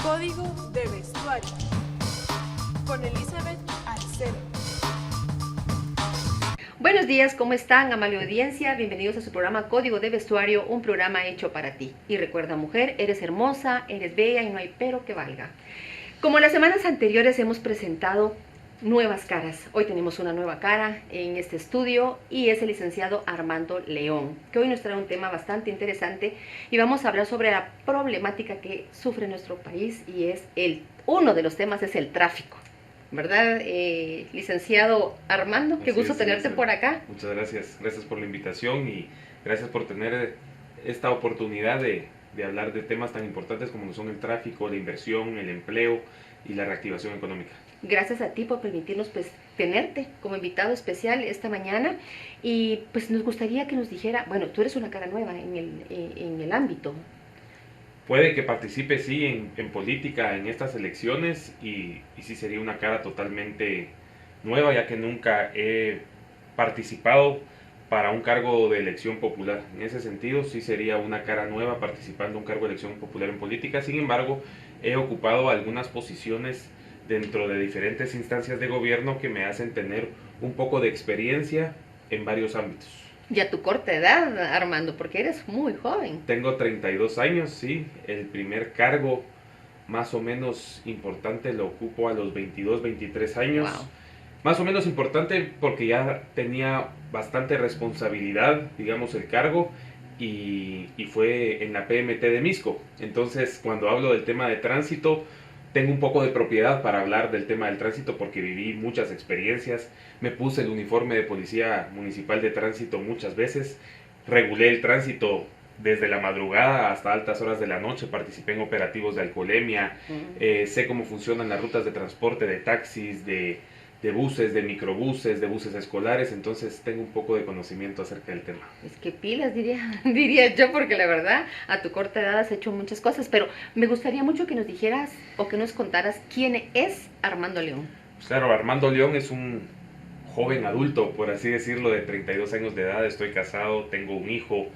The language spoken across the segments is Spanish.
Código de vestuario con Elizabeth Arcero. Buenos días, ¿cómo están, amable audiencia? Bienvenidos a su programa Código de Vestuario, un programa hecho para ti. Y recuerda, mujer, eres hermosa, eres bella y no hay pero que valga. Como las semanas anteriores hemos presentado nuevas caras. Hoy tenemos una nueva cara en este estudio y es el licenciado Armando León, que hoy nos trae un tema bastante interesante y vamos a hablar sobre la problemática que sufre nuestro país y es uno de los temas es el tráfico. ¿Verdad, licenciado Armando? Qué gusto tenerte por acá. Muchas gracias, gracias por la invitación y gracias por tener esta oportunidad de hablar de temas tan importantes como lo son el tráfico, la inversión, el empleo y la reactivación económica. Gracias a ti por permitirnos tenerte como invitado especial esta mañana y pues nos gustaría que nos dijera, bueno, tú eres una cara nueva en el ámbito. Puede que participe, sí, en política en estas elecciones y sí sería una cara totalmente nueva, ya que nunca he participado para un cargo de elección popular. En ese sentido, sí sería una cara nueva participando en un cargo de elección popular en política. Sin embargo, he ocupado algunas posiciones dentro de diferentes instancias de gobierno que me hacen tener un poco de experiencia en varios ámbitos. Y a tu corta edad, Armando, porque eres muy joven. Tengo 32 años, sí. El primer cargo más o menos importante lo ocupo a los 22, 23 años. Wow. Más o menos importante porque ya tenía bastante responsabilidad, digamos, el cargo, y fue en la PMT de Misco. Entonces, cuando hablo del tema de tránsito, tengo un poco de propiedad para hablar del tema del tránsito porque viví muchas experiencias. Me puse el uniforme de policía municipal de tránsito muchas veces, regulé el tránsito desde la madrugada hasta altas horas de la noche, participé en operativos de alcoholemia, sé cómo funcionan las rutas de transporte de taxis, de buses, de microbuses, de buses escolares, entonces tengo un poco de conocimiento acerca del tema. Es que pilas, diría yo, porque la verdad, a tu corta edad has hecho muchas cosas, pero me gustaría mucho que nos dijeras o que nos contaras quién es Armando León. Pues claro, Armando León es un joven adulto, por así decirlo, de 32 años de edad, estoy casado, tengo un hijo,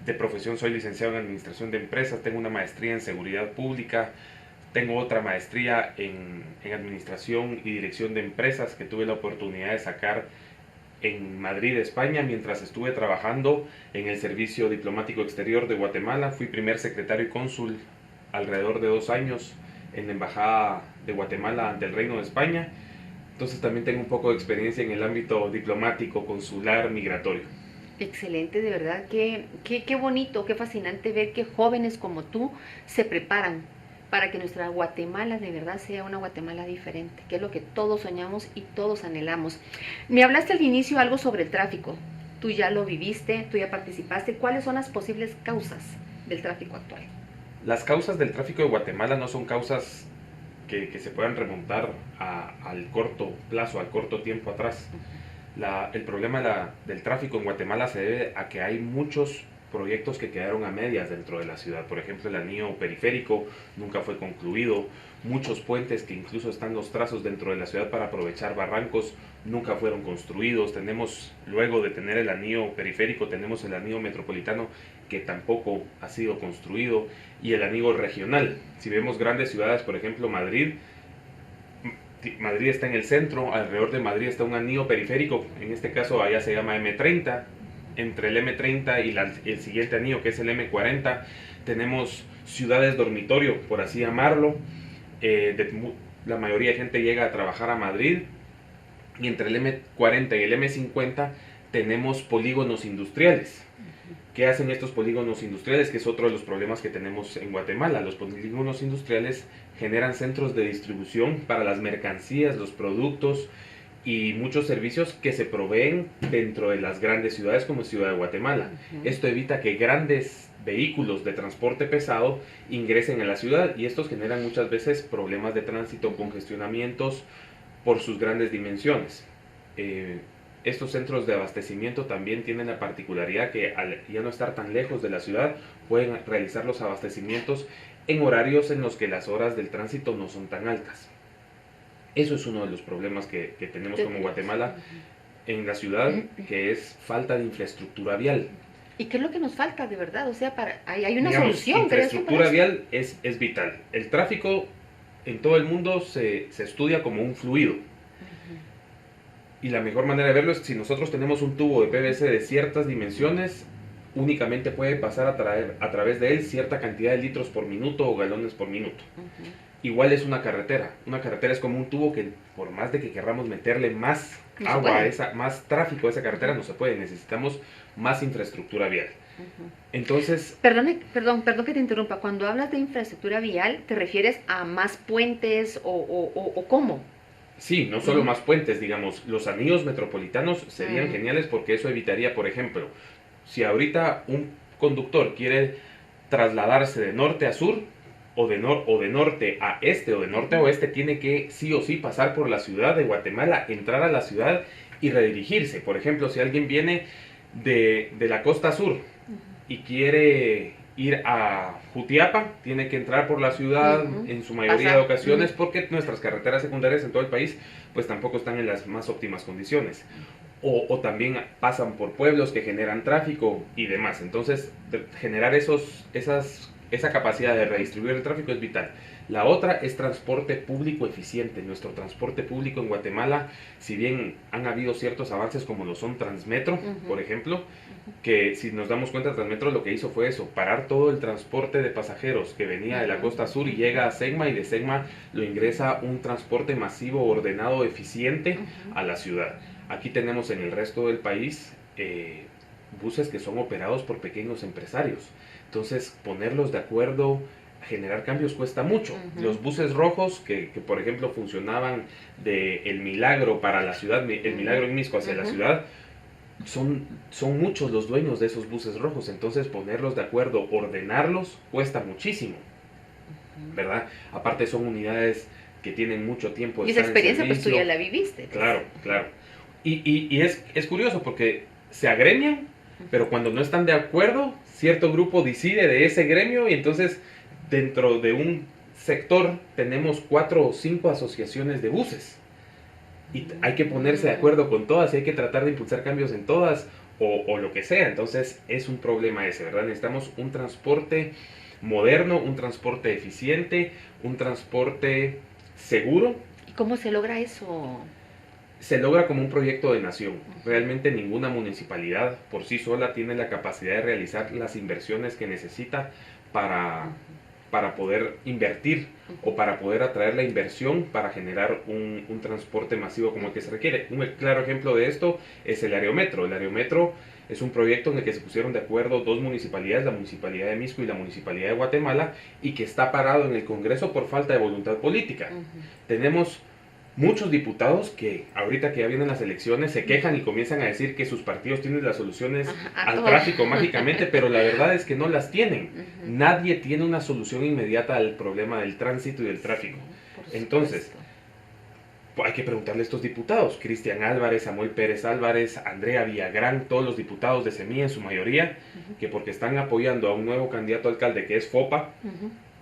de profesión soy licenciado en Administración de Empresas, tengo una maestría en Seguridad Pública, tengo otra maestría en Administración y Dirección de Empresas que tuve la oportunidad de sacar en Madrid, España, mientras estuve trabajando en el Servicio Diplomático Exterior de Guatemala. Fui primer secretario y cónsul alrededor de 2 años en la Embajada de Guatemala ante el Reino de España. Entonces también tengo un poco de experiencia en el ámbito diplomático, consular, migratorio. Excelente, de verdad, qué bonito, qué fascinante ver que jóvenes como tú se preparan para que nuestra Guatemala de verdad sea una Guatemala diferente, que es lo que todos soñamos y todos anhelamos. Me hablaste al inicio algo sobre el tráfico, tú ya lo viviste, tú ya participaste, ¿cuáles son las posibles causas del tráfico actual? Las causas del tráfico de Guatemala no son causas que se puedan remontar al corto plazo, al corto tiempo atrás. El problema del tráfico en Guatemala se debe a que hay muchos proyectos que quedaron a medias dentro de la ciudad. Por ejemplo, el anillo periférico nunca fue concluido, muchos puentes que incluso están los trazos dentro de la ciudad para aprovechar barrancos nunca fueron construidos. Tenemos, luego de tener el anillo periférico, tenemos el anillo metropolitano que tampoco ha sido construido, y el anillo regional. Si vemos grandes ciudades, por ejemplo Madrid está en el centro, alrededor de Madrid está un anillo periférico, en este caso allá se llama M30, entre el M30 y el siguiente anillo que es el M40, tenemos ciudades dormitorio, por así llamarlo, la mayoría de gente llega a trabajar a Madrid, y entre el M40 y el M50 tenemos polígonos industriales. ¿Qué hacen estos polígonos industriales? Que es otro de los problemas que tenemos en Guatemala. Los polígonos industriales generan centros de distribución para las mercancías, los productos y muchos servicios que se proveen dentro de las grandes ciudades como Ciudad de Guatemala. Esto evita que grandes vehículos de transporte pesado ingresen a la ciudad, y estos generan muchas veces problemas de tránsito, congestionamientos por sus grandes dimensiones. Estos centros de abastecimiento también tienen la particularidad que al ya no estar tan lejos de la ciudad, pueden realizar los abastecimientos en horarios en los que las horas del tránsito no son tan altas. Eso es uno de los problemas que tenemos como Guatemala en la ciudad, que es falta de infraestructura vial. ¿Y qué es lo que nos falta de verdad? O sea, hay una Digamos, solución. ¿Crees tú, para infraestructura eso? vial es vital. El tráfico en todo el mundo se estudia como un fluido. Y la mejor manera de verlo es si nosotros tenemos un tubo de PVC de ciertas dimensiones, únicamente puede pasar a través de él cierta cantidad de litros por minuto o galones por minuto. Ujú. Igual es una carretera. Una carretera es como un tubo que por más de que querramos meterle más No se agua, puede. más tráfico a esa carretera, no se puede. Necesitamos más infraestructura vial. Ujú. Entonces, Perdón que te interrumpa. Cuando hablas de infraestructura vial, ¿te refieres a más puentes o cómo? sí, no solo Ujú. más puentes, digamos, los anillos metropolitanos serían Ujú. geniales porque eso evitaría, por ejemplo, si ahorita un conductor quiere trasladarse de norte a sur, o de norte a este, o de norte a oeste, tiene que sí o sí pasar por la ciudad de Guatemala, entrar a la ciudad y redirigirse. Por ejemplo, si alguien viene de la costa sur y quiere ir a Jutiapa, tiene que entrar por la ciudad Ujú. en su mayoría Pasar. de ocasiones, Ujú. porque nuestras carreteras secundarias en todo el país pues tampoco están en las más óptimas condiciones. O también pasan por pueblos que generan tráfico y demás. Entonces, generar esa capacidad de redistribuir el tráfico es vital. La otra es transporte público eficiente. Nuestro transporte público en Guatemala, si bien han habido ciertos avances como lo son Transmetro, Ujú. por ejemplo, que si nos damos cuenta, Transmetro lo que hizo fue eso, parar todo el transporte de pasajeros que venía de la costa sur y llega a Segma, y de Segma lo ingresa un transporte masivo, ordenado, eficiente Ujú. a la ciudad. Aquí tenemos en el resto del país buses que son operados por pequeños empresarios. Entonces, ponerlos de acuerdo, generar cambios cuesta mucho. Ujú. Los buses rojos que por ejemplo funcionaban de El Milagro para la ciudad, El Milagro en Misco hacia la Ujú. ciudad, son muchos los dueños de esos buses rojos. Entonces, ponerlos de acuerdo, ordenarlos, cuesta muchísimo, ¿verdad? Aparte son unidades que tienen mucho tiempo de Y esa estar en experiencia pues tú servicio. ya la viviste. Claro, claro. Y es curioso porque se agremian, pero cuando no están de acuerdo, cierto grupo decide de ese gremio, y entonces dentro de un sector tenemos 4 o 5 asociaciones de buses. Y hay que ponerse de acuerdo con todas y hay que tratar de impulsar cambios en todas, o lo que sea. Entonces es un problema ese, ¿verdad? Necesitamos un transporte moderno, un transporte eficiente, un transporte seguro. ¿Y cómo se logra eso? Se logra como un proyecto de nación. Realmente ninguna municipalidad por sí sola tiene la capacidad de realizar las inversiones que necesita para poder invertir o para poder atraer la inversión para generar un transporte masivo como el que se requiere. Un claro ejemplo de esto es el Aerometro. El Aerometro es un proyecto en el que se pusieron de acuerdo 2 municipalidades, la Municipalidad de Misco y la Municipalidad de Guatemala, y que está parado en el Congreso por falta de voluntad política. Tenemos muchos diputados que ahorita que ya vienen las elecciones se quejan y comienzan a decir que sus partidos tienen las soluciones al tráfico mágicamente, pero la verdad es que no las tienen. Nadie tiene una solución inmediata al problema del tránsito y del tráfico. Entonces, hay que preguntarle a estos diputados, Cristian Álvarez, Samuel Pérez Álvarez, Andrea Villagrán, todos los diputados de Semilla en su mayoría, que porque están apoyando a un nuevo candidato a alcalde que es Fopa,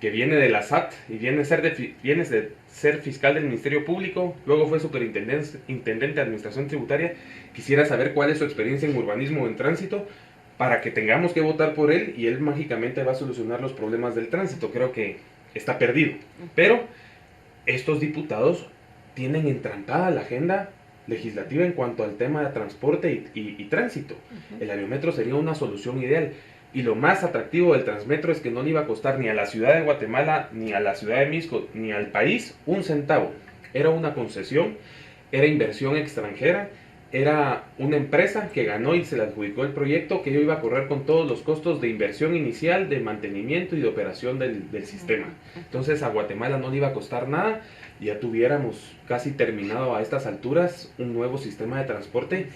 que viene de la SAT y viene de ser fiscal del Ministerio Público, luego fue superintendente de Administración Tributaria. Quisiera saber cuál es su experiencia en urbanismo o en tránsito para que tengamos que votar por él y él mágicamente va a solucionar los problemas del tránsito. Creo que está perdido. Pero estos diputados tienen entrampada la agenda legislativa en cuanto al tema de transporte y tránsito. El Aerometro sería una solución ideal. Y lo más atractivo del Transmetro es que no le iba a costar ni a la ciudad de Guatemala, ni a la ciudad de Misco, ni al país un centavo. Era una concesión, era inversión extranjera, era una empresa que ganó y se le adjudicó el proyecto, que yo iba a correr con todos los costos de inversión inicial, de mantenimiento y de operación del sistema. Entonces a Guatemala no le iba a costar nada y ya tuviéramos casi terminado a estas alturas un nuevo sistema de transporte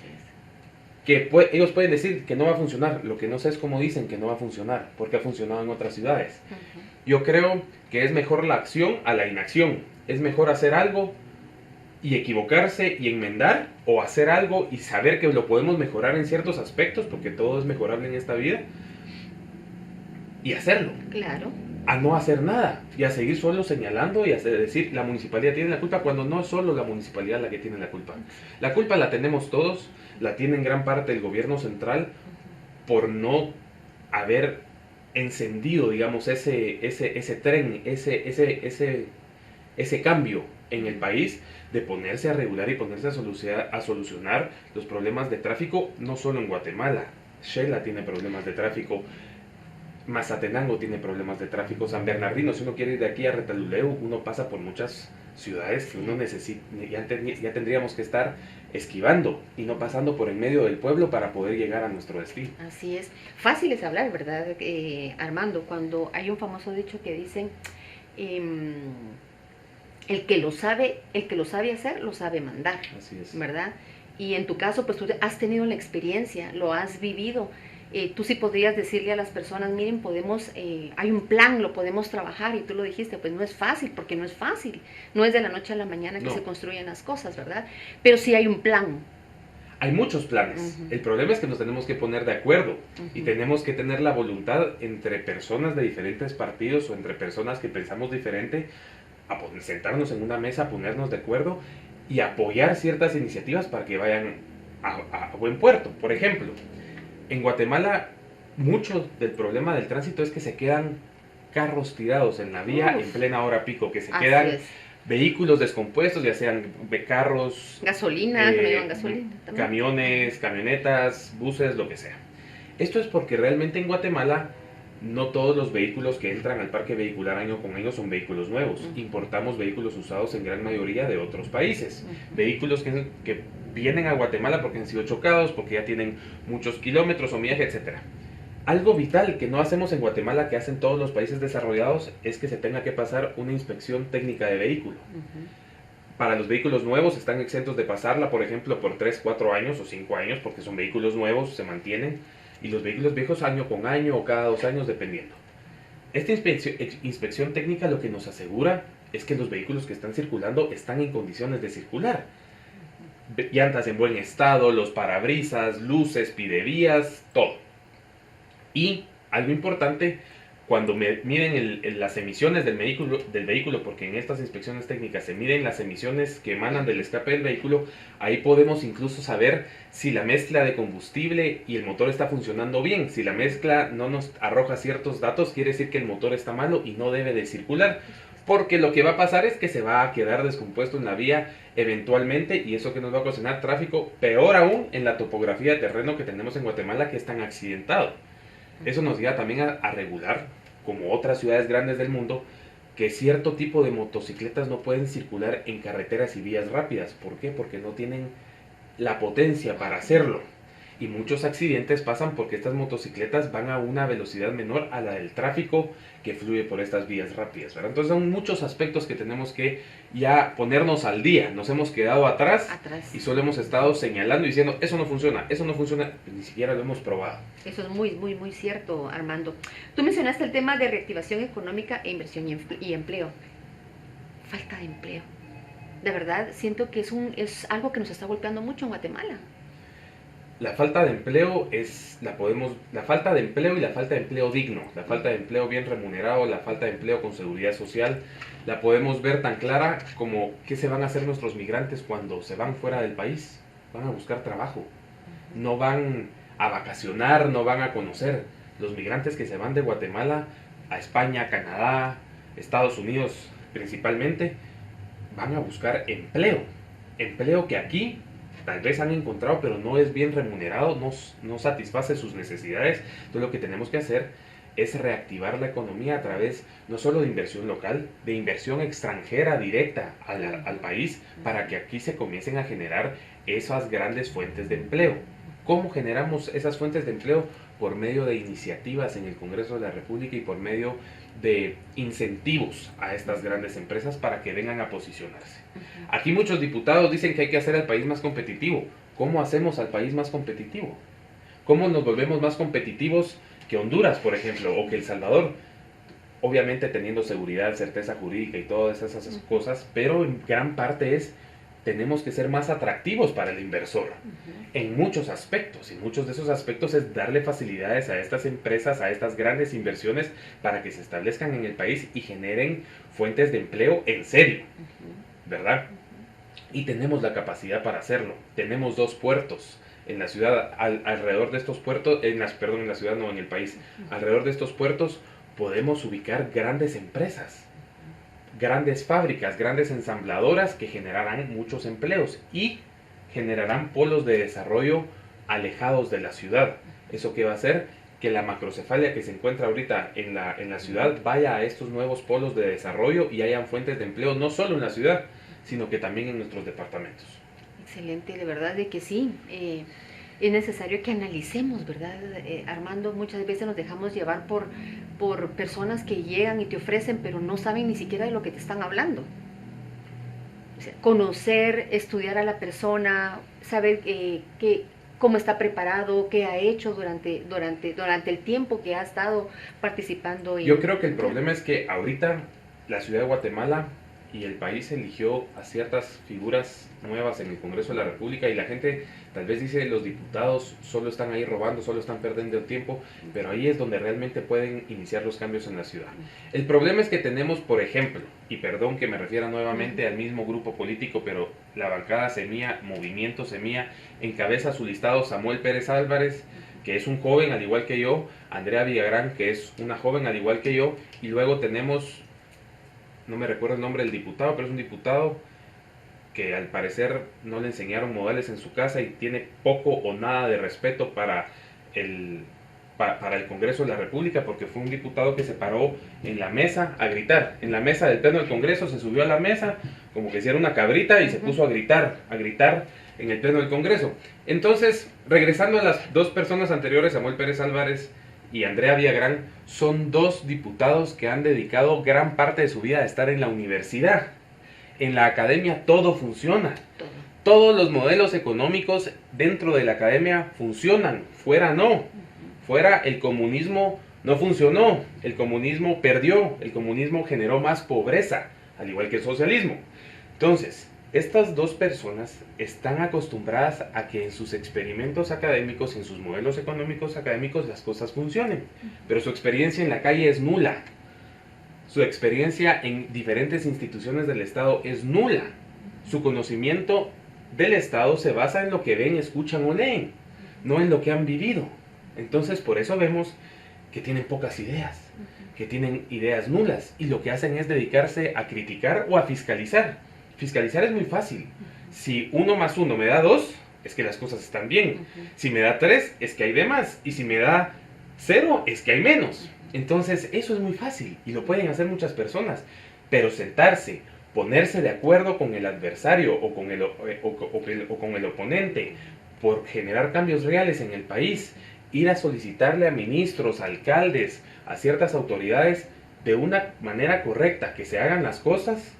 que ellos pueden decir que no va a funcionar. Lo que no sé es cómo dicen que no va a funcionar, porque ha funcionado en otras ciudades. Yo creo que es mejor la acción a la inacción. Es mejor hacer algo y equivocarse y enmendar, o hacer algo y saber que lo podemos mejorar en ciertos aspectos, porque todo es mejorable en esta vida, y hacerlo. Claro. A no hacer nada y a seguir solo señalando y a decir la municipalidad tiene la culpa, cuando no es solo la municipalidad la que tiene la culpa. La culpa la tenemos todos, la tiene en gran parte el gobierno central, por no haber encendido, digamos, ese tren, ese cambio en el país, de ponerse a regular y ponerse a solucionar los problemas de tráfico, no solo en Guatemala. Xela tiene problemas de tráfico, Mazatenango tiene problemas de tráfico, San Bernardino, si uno quiere ir de aquí a Retaluleu, uno pasa por muchas ciudades que uno necesita, ya tendríamos que estar esquivando y no pasando por el medio del pueblo para poder llegar a nuestro destino. Así es. Fácil es hablar, ¿verdad, Armando? Cuando hay un famoso dicho que dicen, el que lo sabe hacer, lo sabe mandar. Así es. ¿Verdad? Y en tu caso, pues tú has tenido la experiencia, lo has vivido. Tú sí podrías decirle a las personas, miren, podemos, hay un plan, lo podemos trabajar, y tú lo dijiste, pues no es fácil, porque no es fácil, no es de la noche a la mañana que se construyen las cosas, ¿verdad? Pero sí hay un plan. Hay muchos planes. El problema es que nos tenemos que poner de acuerdo y tenemos que tener la voluntad entre personas de diferentes partidos o entre personas que pensamos diferente, a sentarnos en una mesa, ponernos de acuerdo y apoyar ciertas iniciativas para que vayan a buen puerto. Por ejemplo, en Guatemala, mucho del problema del tránsito es que se quedan carros tirados en la vía en plena hora pico, que se quedan vehículos descompuestos, ya sean carros, gasolina, gasolina también. Camiones, camionetas, buses, lo que sea. Esto es porque realmente en Guatemala no todos los vehículos que entran al parque vehicular año con año son vehículos nuevos. Importamos vehículos usados en gran mayoría de otros países. Vehículos que vienen a Guatemala porque han sido chocados, porque ya tienen muchos kilómetros o millaje, etc. Algo vital que no hacemos en Guatemala, que hacen todos los países desarrollados, es que se tenga que pasar una inspección técnica de vehículo. Para los vehículos nuevos están exentos de pasarla, por ejemplo, por 3, 4 años o 5 años, porque son vehículos nuevos, se mantienen. Y los vehículos viejos año con año o cada 2 años, dependiendo. Esta inspección técnica lo que nos asegura es que los vehículos que están circulando están en condiciones de circular. Llantas en buen estado, los parabrisas, luces, pidevías, todo. Y algo importante, cuando miden las emisiones del vehículo, porque en estas inspecciones técnicas se miden las emisiones que emanan del escape del vehículo, ahí podemos incluso saber si la mezcla de combustible y el motor está funcionando bien. Si la mezcla no nos arroja ciertos datos, quiere decir que el motor está malo y no debe de circular, porque lo que va a pasar es que se va a quedar descompuesto en la vía eventualmente, y eso que nos va a ocasionar tráfico, peor aún en la topografía de terreno que tenemos en Guatemala, que es tan accidentado. Eso nos lleva también a regular, como otras ciudades grandes del mundo, que cierto tipo de motocicletas no pueden circular en carreteras y vías rápidas. ¿Por qué? Porque no tienen la potencia para hacerlo. Y muchos accidentes pasan porque estas motocicletas van a una velocidad menor a la del tráfico que fluye por estas vías rápidas, ¿verdad? Entonces son muchos aspectos que tenemos que ya ponernos al día. Nos hemos quedado atrás. Y solo hemos estado señalando y diciendo, eso no funciona, ni siquiera lo hemos probado. Eso es muy, muy, muy cierto, Armando. Tú mencionaste el tema de reactivación económica e inversión y empleo. Falta de empleo. De verdad, siento que es algo que nos está golpeando mucho en Guatemala. La falta de empleo la falta de empleo y la falta de empleo digno, la falta de empleo bien remunerado, la falta de empleo con seguridad social, la podemos ver tan clara como qué se van a hacer nuestros migrantes cuando se van fuera del país. Van a buscar trabajo, no van a vacacionar, no van a conocer. Los migrantes que se van de Guatemala a España, Canadá, Estados Unidos principalmente, van a buscar empleo que aquí tal vez han encontrado, pero no es bien remunerado, no satisface sus necesidades. Entonces lo que tenemos que hacer es reactivar la economía a través no solo de inversión local, de inversión extranjera directa al país, para que aquí se comiencen a generar esas grandes fuentes de empleo. ¿Cómo generamos esas fuentes de empleo? Por medio de iniciativas en el Congreso de la República y por medio de incentivos a estas grandes empresas para que vengan a posicionarse. Aquí muchos diputados dicen que hay que hacer al país más competitivo. ¿Cómo hacemos al país más competitivo? ¿Cómo nos volvemos más competitivos que Honduras, por ejemplo, o que El Salvador? Obviamente teniendo seguridad, certeza jurídica y todas esas cosas, pero en gran parte tenemos que ser más atractivos para el inversor en muchos aspectos, y muchos de esos aspectos es darle facilidades a estas empresas, a estas grandes inversiones, para que se establezcan en el país y generen fuentes de empleo en serio, ¿verdad? Y tenemos la capacidad para hacerlo. Tenemos 2 puertos, en la ciudad, alrededor de estos puertos, en la ciudad no, en el país, alrededor de estos puertos podemos ubicar grandes empresas, grandes fábricas, grandes ensambladoras que generarán muchos empleos y generarán polos de desarrollo alejados de la ciudad. ¿Eso qué va a hacer? Que la macrocefalia que se encuentra ahorita en la ciudad vaya a estos nuevos polos de desarrollo y hayan fuentes de empleo no solo en la ciudad, sino que también en nuestros departamentos. Excelente, de verdad de que sí. Es necesario que analicemos, ¿verdad, Armando? Muchas veces nos dejamos llevar por personas que llegan y te ofrecen, pero no saben ni siquiera de lo que te están hablando. O sea, conocer, estudiar a la persona, saber cómo está preparado, qué ha hecho durante el tiempo que ha estado participando. Yo creo que el problema es que ahorita la ciudad de Guatemala y el país eligió a ciertas figuras nuevas en el Congreso de la República y la gente tal vez dice los diputados solo están ahí robando, solo están perdiendo el tiempo, pero ahí es donde realmente pueden iniciar los cambios en la ciudad. El problema es que tenemos, por ejemplo, y perdón que me refiera nuevamente al mismo grupo político, pero la bancada Semilla, Movimiento Semilla, encabeza su listado Samuel Pérez Álvarez, que es un joven al igual que yo, Andrea Villagrán, que es una joven al igual que yo, y luego tenemos, no me recuerdo el nombre del diputado, pero es un diputado que al parecer no le enseñaron modales en su casa y tiene poco o nada de respeto para el Congreso de la República, porque fue un diputado que se paró en la mesa a gritar. En la mesa del pleno del Congreso se subió a la mesa como que si era una cabrita y se puso a gritar en el pleno del Congreso. Entonces, regresando a las dos personas anteriores, Samuel Pérez Álvarez y Andrea Villagrán, son dos diputados que han dedicado gran parte de su vida a estar en la universidad. En la academia todo funciona. Todos los modelos económicos dentro de la academia funcionan, fuera no. Fuera el comunismo no funcionó, el comunismo perdió, el comunismo generó más pobreza, al igual que el socialismo. Entonces, estas dos personas están acostumbradas a que en sus experimentos académicos, en sus modelos económicos académicos, las cosas funcionen, pero su experiencia en la calle es nula. Su experiencia en diferentes instituciones del Estado es nula. Su conocimiento del Estado se basa en lo que ven, escuchan o leen, no en lo que han vivido. Entonces, por eso vemos que tienen pocas ideas, que tienen ideas nulas, y lo que hacen es dedicarse a criticar o a fiscalizar. Fiscalizar es muy fácil. Si 1 más 1 me da 2, es que las cosas están bien. Si me da 3, es que hay de más. Y si me da 0, es que hay menos. Entonces, eso es muy fácil y lo pueden hacer muchas personas. Pero sentarse, ponerse de acuerdo con el adversario o con el oponente por generar cambios reales en el país, ir a solicitarle a ministros, alcaldes, a ciertas autoridades de una manera correcta que se hagan las cosas,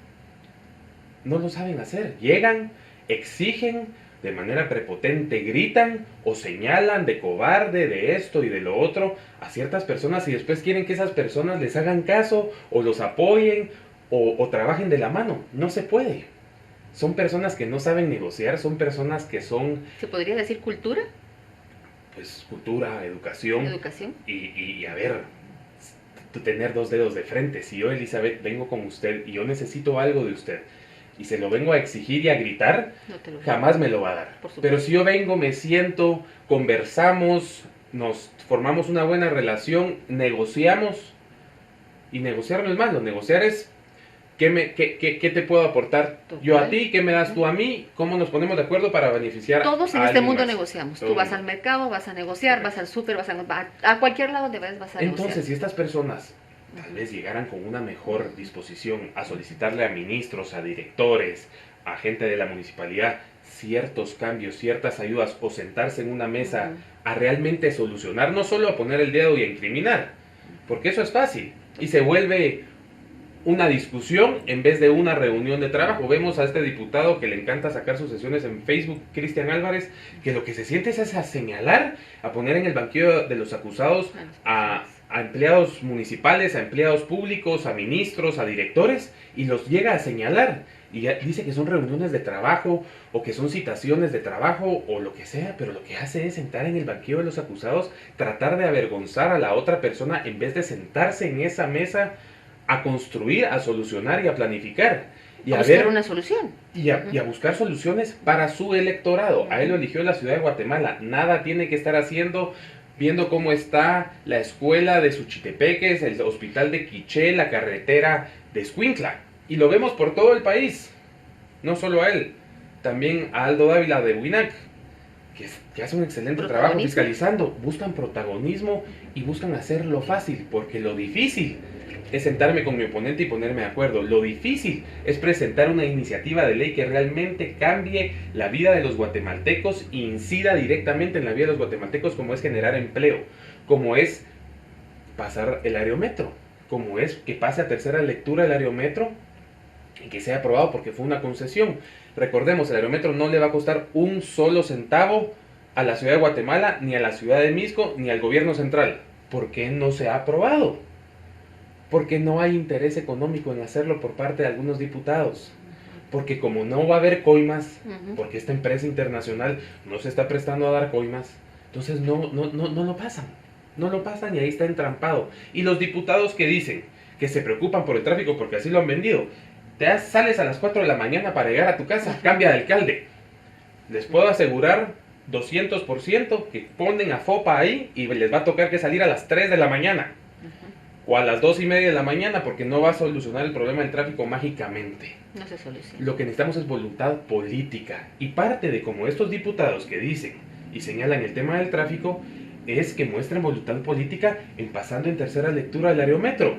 no lo saben hacer. Llegan, exigen de manera prepotente, gritan o señalan de cobarde, de esto y de lo otro a ciertas personas y después quieren que esas personas les hagan caso o los apoyen o trabajen de la mano. No se puede. Son personas que no saben negociar, son personas que son... ¿Se podría decir cultura? Pues cultura, educación. ¿Educación? Y a ver, tener 2 dedos de frente. Si yo, Elizabeth, vengo con usted y yo necesito algo de usted y se lo vengo a exigir y a gritar, jamás me lo va a dar. Pero si yo vengo, me siento, conversamos, nos formamos una buena relación, negociamos, y negociar no es malo, negociar es ¿qué te puedo aportar yo a ti? ¿Qué me das tú a mí? ¿Cómo nos ponemos de acuerdo para beneficiar todos en a este alguien mundo más? negociamos. Todo Tú vas mundo. al mercado, vas a negociar, vas al súper, vas a cualquier lado donde vayas vas a negociar. Entonces, si estas personas tal vez llegaran con una mejor disposición a solicitarle a ministros, a directores, a gente de la municipalidad ciertos cambios, ciertas ayudas, o sentarse en una mesa a realmente solucionar, no solo a poner el dedo y a incriminar, porque eso es fácil y se vuelve una discusión en vez de una reunión de trabajo. Vemos a este diputado que le encanta sacar sus sesiones en Facebook, Cristian Álvarez, que lo que se siente es a señalar, a poner en el banquillo de los acusados a empleados municipales, a empleados públicos, a ministros, a directores, y los llega a señalar. Y ya dice que son reuniones de trabajo, o que son citaciones de trabajo, o lo que sea, pero lo que hace es sentar en el banquillo de los acusados, tratar de avergonzar a la otra persona, en vez de sentarse en esa mesa a construir, a solucionar y a planificar. Y a buscar una solución. Y a buscar soluciones para su electorado. A él lo eligió la ciudad de Guatemala. Nada tiene que estar haciendo viendo cómo está la escuela de Suchitepeques, el hospital de Quiché, la carretera de Escuintla. Y lo vemos por todo el país. No solo a él, también a Aldo Dávila de Huinac, que hace un excelente trabajo fiscalizando. Buscan protagonismo y buscan hacerlo fácil, porque lo difícil es sentarme con mi oponente y ponerme de acuerdo. Lo difícil es presentar una iniciativa de ley que realmente cambie la vida de los guatemaltecos e incida directamente en la vida de los guatemaltecos, como es generar empleo, como es pasar el aerometro, como es que pase a tercera lectura el aerometro y que sea aprobado porque fue una concesión. Recordemos, el aerometro no le va a costar un solo centavo a la ciudad de Guatemala, ni a la ciudad de Mixco, ni al gobierno central. ¿Por qué no se ha aprobado? Porque no hay interés económico en hacerlo por parte de algunos diputados. Porque como no va a haber coimas, porque esta empresa internacional no se está prestando a dar coimas, entonces no lo pasan. No lo pasan y ahí está entrampado. Y los diputados que dicen que se preocupan por el tráfico porque así lo han vendido, sales a las 4 de la mañana para llegar a tu casa, cambia de alcalde. Les puedo asegurar 200% que ponen a FOPA ahí y les va a tocar que salir a las 3 de la mañana. O a las 2:30 de la mañana, porque no va a solucionar el problema del tráfico mágicamente. No se soluciona. Lo que necesitamos es voluntad política. Y parte de como estos diputados que dicen y señalan el tema del tráfico, es que muestren voluntad política en pasando en tercera lectura el aerometro.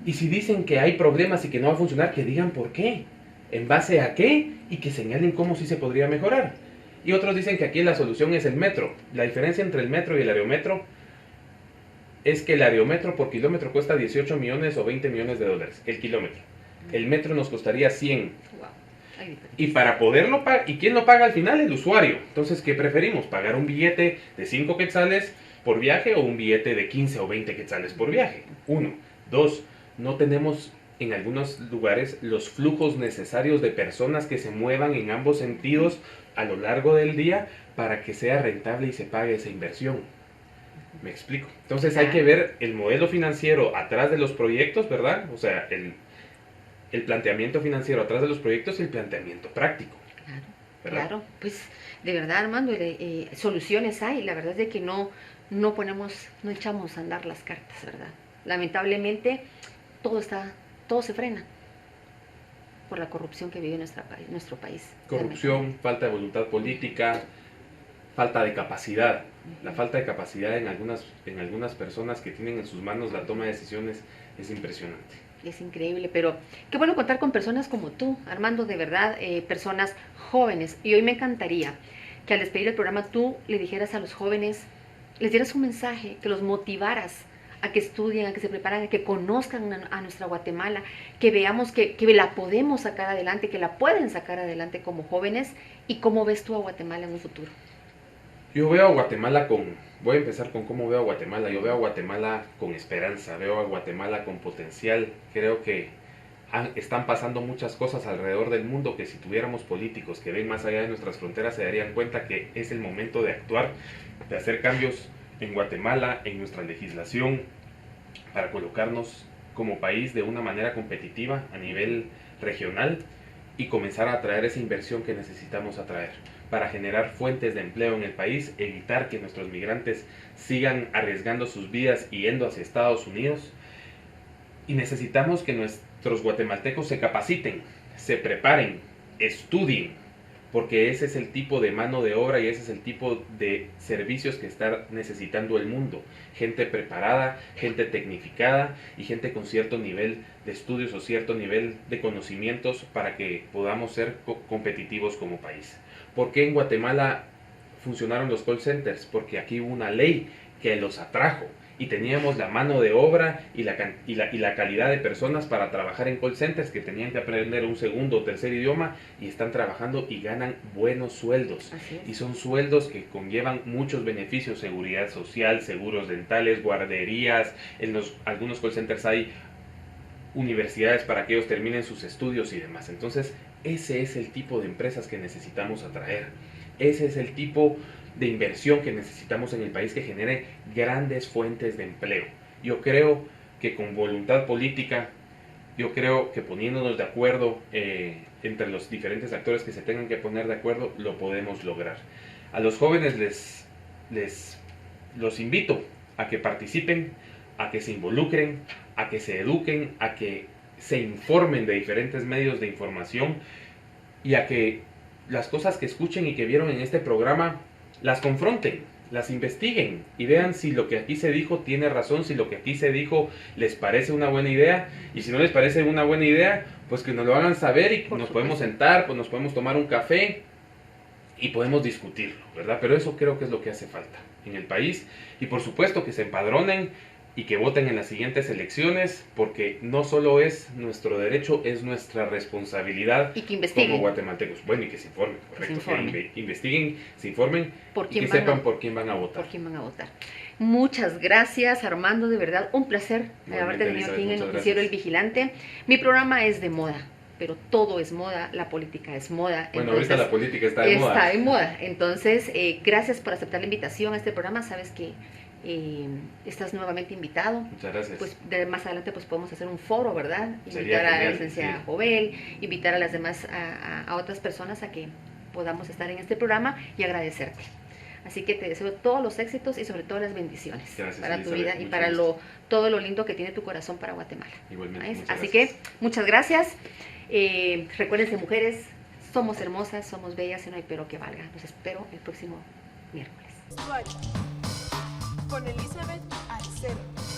Y si dicen que hay problemas y que no va a funcionar, que digan por qué, en base a qué, y que señalen cómo sí se podría mejorar. Y otros dicen que aquí la solución es el metro. La diferencia entre el metro y el aerometro es que el aerometro por kilómetro cuesta 18 millones o 20 millones de dólares, el kilómetro. El metro nos costaría 100. Wow. Y para poderlo pagar, ¿y quién lo paga al final? El usuario. Entonces, ¿qué preferimos? ¿Pagar un billete de 5 quetzales por viaje o un billete de 15 o 20 quetzales por viaje? 1. 2. No tenemos en algunos lugares los flujos necesarios de personas que se muevan en ambos sentidos a lo largo del día para que sea rentable y se pague esa inversión. ¿Me explico? Entonces hay que ver el modelo financiero atrás de los proyectos, ¿verdad? O sea, el planteamiento financiero atrás de los proyectos y el planteamiento práctico. Claro, ¿verdad? claro. Pues de verdad, Armando, soluciones hay. La verdad es de que no echamos a andar las cartas, ¿verdad? Lamentablemente todo se frena por la corrupción que vive nuestro país. Corrupción, falta de voluntad política, falta de capacidad. La falta de capacidad en algunas personas que tienen en sus manos la toma de decisiones es impresionante. Es increíble, pero qué bueno contar con personas como tú, Armando, de verdad, personas jóvenes. Y hoy me encantaría que al despedir el programa tú le dijeras a los jóvenes, les dieras un mensaje, que los motivaras a que estudien, a que se preparen, a que conozcan a nuestra Guatemala, que veamos que la podemos sacar adelante, que la pueden sacar adelante como jóvenes. ¿Y cómo ves tú a Guatemala en un futuro? Yo veo a Guatemala voy a empezar con cómo veo a Guatemala. Yo veo a Guatemala con esperanza, veo a Guatemala con potencial. Creo que están pasando muchas cosas alrededor del mundo que si tuviéramos políticos que ven más allá de nuestras fronteras se darían cuenta que es el momento de actuar, de hacer cambios en Guatemala, en nuestra legislación, para colocarnos como país de una manera competitiva a nivel regional y comenzar a atraer esa inversión que necesitamos atraer para generar fuentes de empleo en el país, evitar que nuestros migrantes sigan arriesgando sus vidas y yendo hacia Estados Unidos. Y necesitamos que nuestros guatemaltecos se capaciten, se preparen, estudien, porque ese es el tipo de mano de obra y ese es el tipo de servicios que está necesitando el mundo. Gente preparada, gente tecnificada y gente con cierto nivel de estudios o cierto nivel de conocimientos para que podamos ser competitivos como país. ¿Por qué en Guatemala funcionaron los call centers? Porque aquí hubo una ley que los atrajo y teníamos la mano de obra y la calidad de personas para trabajar en call centers que tenían que aprender un segundo o tercer idioma y están trabajando y ganan buenos sueldos. Y son sueldos que conllevan muchos beneficios, seguridad social, seguros dentales, guarderías. En algunos call centers hay universidades para que ellos terminen sus estudios y demás. Entonces, ese es el tipo de empresas que necesitamos atraer. Ese es el tipo de inversión que necesitamos en el país que genere grandes fuentes de empleo. Yo creo que con voluntad política, yo creo que poniéndonos de acuerdo entre los diferentes actores que se tengan que poner de acuerdo, lo podemos lograr. A los jóvenes los invito a que participen, a que se involucren, a que se eduquen, a que se informen de diferentes medios de información y a que las cosas que escuchen y que vieron en este programa las confronten, las investiguen y vean si lo que aquí se dijo tiene razón, si lo que aquí se dijo les parece una buena idea, y si no les parece una buena idea, pues que nos lo hagan saber y nos podemos sentar, pues nos podemos tomar un café y podemos discutirlo, ¿verdad? Pero eso creo que es lo que hace falta en el país, y por supuesto que se empadronen y que voten en las siguientes elecciones, porque no solo es nuestro derecho, es nuestra responsabilidad y que investiguen como guatemaltecos. Bueno, y que se informen, correcto, que investiguen, se informen y que sepan por quién van a votar. Por quién van a votar. Muchas gracias, Armando, de verdad, un placer haberte tenido aquí en el noticiero El Vigilante. Mi programa es de moda, pero todo es moda, la política es moda. Bueno, entonces, ahorita la política está de moda. Está de moda, entonces gracias por aceptar la invitación a este programa, sabes que estás nuevamente invitado. Muchas gracias. Pues más adelante pues podemos hacer un foro, ¿verdad? Sería invitar a la genial, licenciada sí. Jovel, invitar a las demás, a otras personas a que podamos estar en este programa y agradecerte. Así que te deseo todos los éxitos y sobre todo las bendiciones. Gracias, para tu Elizabeth, vida y para todo lo lindo que tiene tu corazón para Guatemala. Igualmente. Así que muchas gracias. Recuérdense, mujeres, somos hermosas, somos bellas y no hay pero que valga. Los espero el próximo miércoles. Vestuario con Elizabeth Alcero.